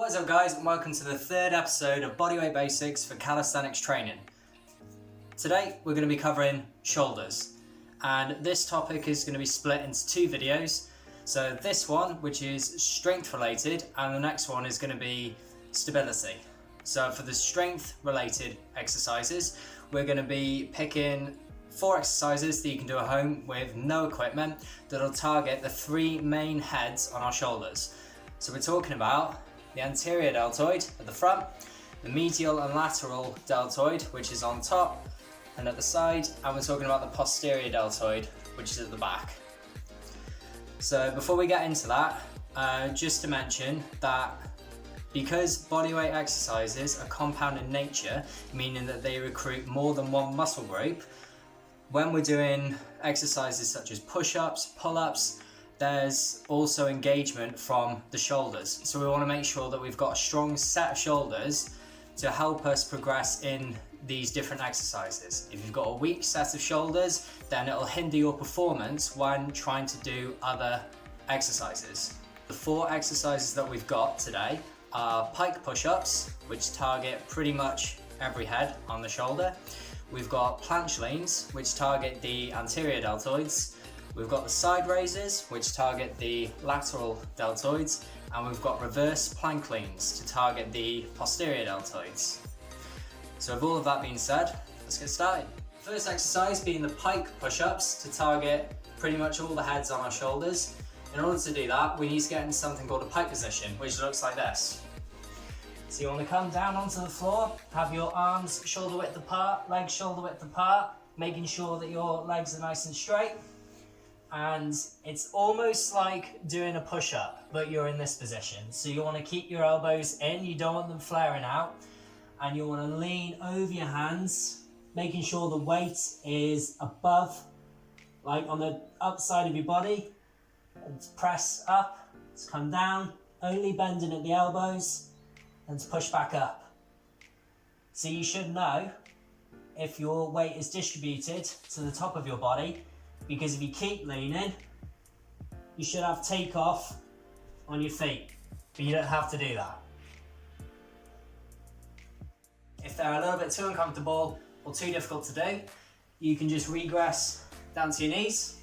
What is up guys, and welcome to the third episode of Bodyweight Basics for calisthenics training. Today we're going to be covering shoulders, and this topic is going to be split into two videos. So this one, which is strength related, and the next one is going to be stability. So for the strength related exercises, we're going to be picking 4 exercises that you can do at home with no equipment that'll target the 3 main heads on our shoulders. So we're talking about the anterior deltoid at the front, the medial and lateral deltoid, which is on top and at the side, and we're talking about the posterior deltoid, which is at the back. So before we get into that, just to mention that because bodyweight exercises are compound in nature, meaning that they recruit more than one muscle group, when we're doing exercises such as push-ups, pull-ups, there's also engagement from the shoulders. So we want to make sure that we've got a strong set of shoulders to help us progress in these different exercises. If you've got a weak set of shoulders, then it'll hinder your performance when trying to do other exercises. The 4 exercises that we've got today are pike push-ups, which target pretty much every head on the shoulder. We've got planche leans, which target the anterior deltoids. We've got the side raises, which target the lateral deltoids, and we've got reverse plank leans to target the posterior deltoids. So with all of that being said, let's get started. First exercise being the pike push-ups to target pretty much all the heads on our shoulders. In order to do that, we need to get into something called a pike position, which looks like this. So you want to come down onto the floor, have your arms shoulder width apart, legs shoulder width apart, making sure that your legs are nice and straight. And it's almost like doing a push-up, but you're in this position. So you want to keep your elbows in, you don't want them flaring out, and you want to lean over your hands, making sure the weight is above, like on the upside of your body, and to press up, to come down, only bending at the elbows, and to push back up. So you should know if your weight is distributed to the top of your body, because if you keep leaning, you should have takeoff on your feet, but you don't have to do that. If they're a little bit too uncomfortable or too difficult to do, you can just regress down to your knees,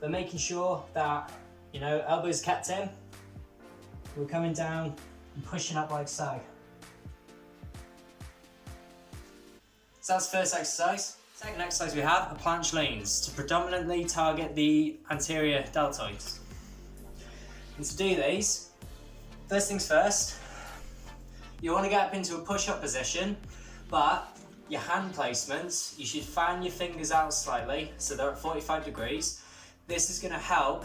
but making sure that, elbows kept in, we're coming down and pushing up like so. So that's the first exercise. Second exercise we have are planche leans to predominantly target the anterior deltoids. And to do these, first things first, you want to get up into a push-up position, but your hand placements, you should fan your fingers out slightly so they're at 45 degrees. This is going to help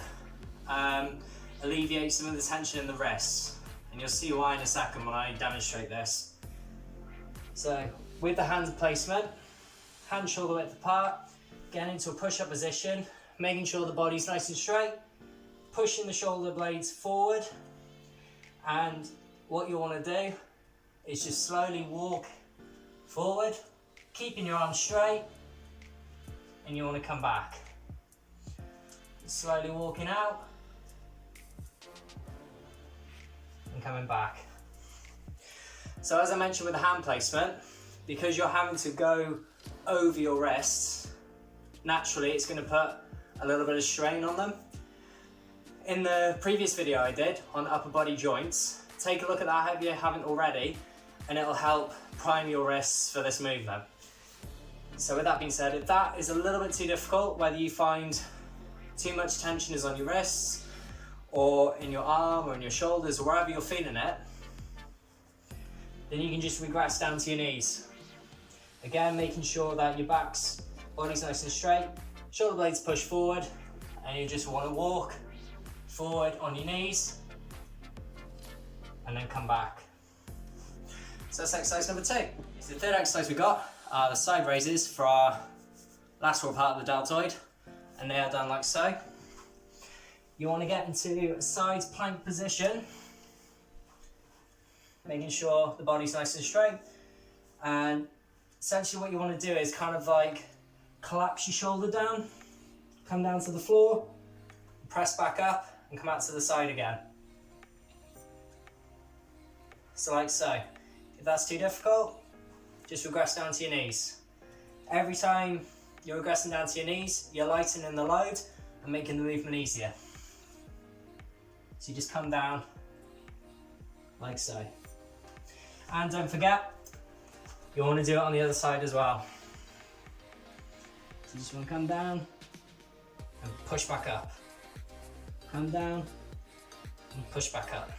alleviate some of the tension in the wrists, and you'll see why in a second when I demonstrate this. So with the hand placement, hands shoulder width apart, getting into a push-up position, making sure the body's nice and straight, pushing the shoulder blades forward, and what you want to do is just slowly walk forward, keeping your arms straight, and you want to come back. Slowly walking out, and coming back. So as I mentioned with the hand placement, because you're having to go over your wrists, naturally it's going to put a little bit of strain on them. In the previous video I did on upper body joints, take a look at that if you haven't already, and it'll help prime your wrists for this movement. So with that being said, if that is a little bit too difficult, whether you find too much tension is on your wrists or in your arm or in your shoulders or wherever you're feeling it, then you can just regress down to your knees. Again, making sure that your body's nice and straight, shoulder blades push forward, and you just want to walk forward on your knees, and then come back. So that's exercise number 2. So the third exercise we got are the side raises for our lateral part of the deltoid, and they are done like so. You want to get into a side plank position, making sure the body's nice and straight, and essentially what you want to do is kind of like collapse your shoulder down, come down to the floor, press back up, and come out to the side again. So like so. If that's too difficult, just regress down to your knees. Every time you're regressing down to your knees, you're lightening the load and making the movement easier. So you just come down like so. And don't forget, you want to do it on the other side as well. So you just want to come down and push back up. Come down and push back up.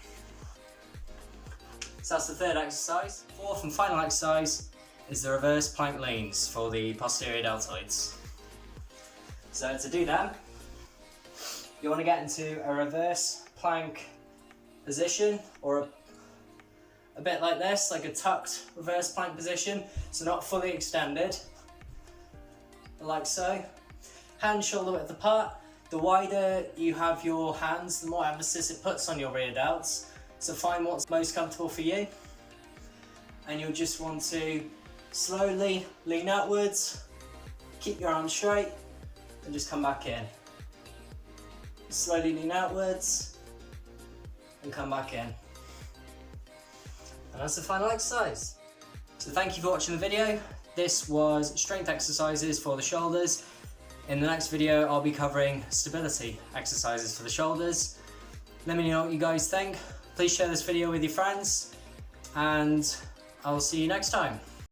So that's the third exercise. Fourth and final exercise is the reverse plank leans for the posterior deltoids. So to do that, you want to get into a reverse plank position, or a bit like this, like a tucked reverse plank position, so not fully extended, like so. Hands shoulder width apart. The wider you have your hands, the more emphasis it puts on your rear delts. So find what's most comfortable for you. And you'll just want to slowly lean outwards, keep your arms straight, and just come back in. Slowly lean outwards, and come back in. And that's the final exercise. So thank you for watching the video. This was strength exercises for the shoulders. In the next video, I'll be covering stability exercises for the shoulders. Let me know what you guys think. Please share this video with your friends, and I'll see you next time.